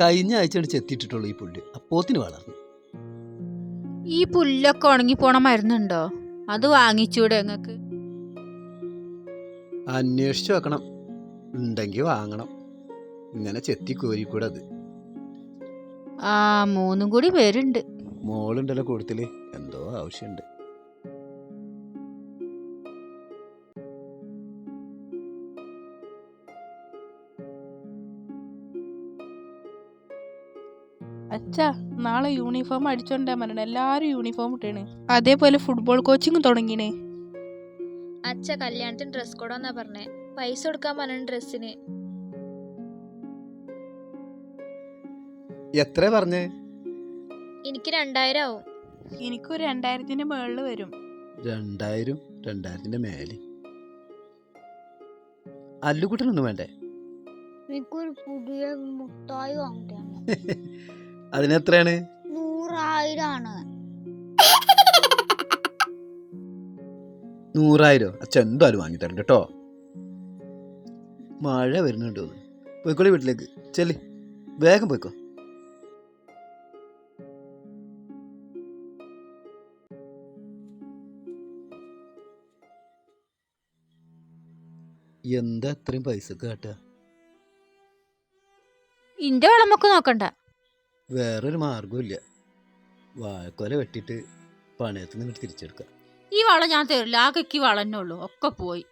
കഴിഞ്ഞ ആഴ്ചയാണ് ചെത്തിയിട്ടിട്ടുള്ളൂ ഈ പുല്ല്. അപ്പോത്തിന് വളർന്നു. ഈ പുല്ലൊക്കെ ഉണങ്ങി പോണ മരുന്നുണ്ടോ? അത് വാങ്ങിച്ചൂടെ നിങ്ങക്ക്? അന്വേഷിച്ചു വെക്കണം. ഉണ്ടെങ്കിൽ വാങ്ങണം. ഇങ്ങനെ ചെത്തി കോരിക്കൂടെ അത്. ആ, 3 കൂടി പേരുണ്ട്. മോളുണ്ടല്ലോ കൂടുതല്, എന്തോ ആവശ്യമുണ്ട്. അച്ഛാ, നാളെ യൂണിഫോം അടിച്ചോണ്ടാ പറഞ്ഞ. എല്ലാരും യൂണിഫോം ഇട്ടേണ്. അതേപോലെ ഫുട്ബോൾ കോച്ചിങ് തുടങ്ങിണേ. അച്ഛ കല്യാണത്തിന് ഡ്രസ് കോഡാന്നാ പറഞ്ഞേ. പൈസ കൊടുക്കാൻ പറഞ്ഞു ഡ്രസ്സിന്. എത്ര പറഞ്ഞേ? എനിക്ക് 2000 ആവും. എനിക്കൊരു 2000-ന്റെ മുകളിൽ വരും. 2000, 2000-ന്റെ മേലെ. അല്ലുകുട്ടനൊന്നും വേണ്ടേ? എനിക്കൊരു പുതിയ മുട്ടായി വാങ്ങിട്ടാണ്. അതിനെത്രയാണ്? 100,000 100,000? അച്ഛൻ എന്തായാലും വാങ്ങിത്തരണ്ട കേട്ടോ. മഴ വരുന്നുണ്ടോ? പോയിക്കോളി വീട്ടിലേക്ക്. ചെല്ലി വേഗം പോയിക്കോ. എന്താ അത്രയും പൈസ കാട്ടുക? ഇന്റെ വളമൊക്കെ നോക്കണ്ട. വേറൊരു മാർഗവും ഇല്ല. വാഴക്കൊല വെട്ടിയിട്ട് പണയത്തിൽ നിന്ന് തിരിച്ചെടുക്കാം. ഈ വളം ഞാൻ തരില്ല. ആകെ വളന്നെ ഉള്ളൂ. ഒക്കെ പോയി.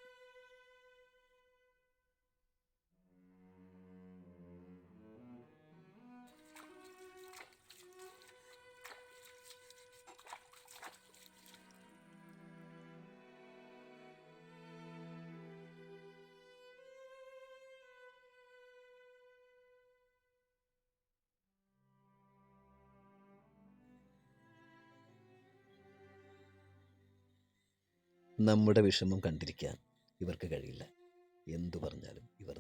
നമ്മുടെ വിഷമം കണ്ടിരിക്കാൻ ഇവർക്ക് കഴിയില്ല. എന്തു പറഞ്ഞാലും ഇവർ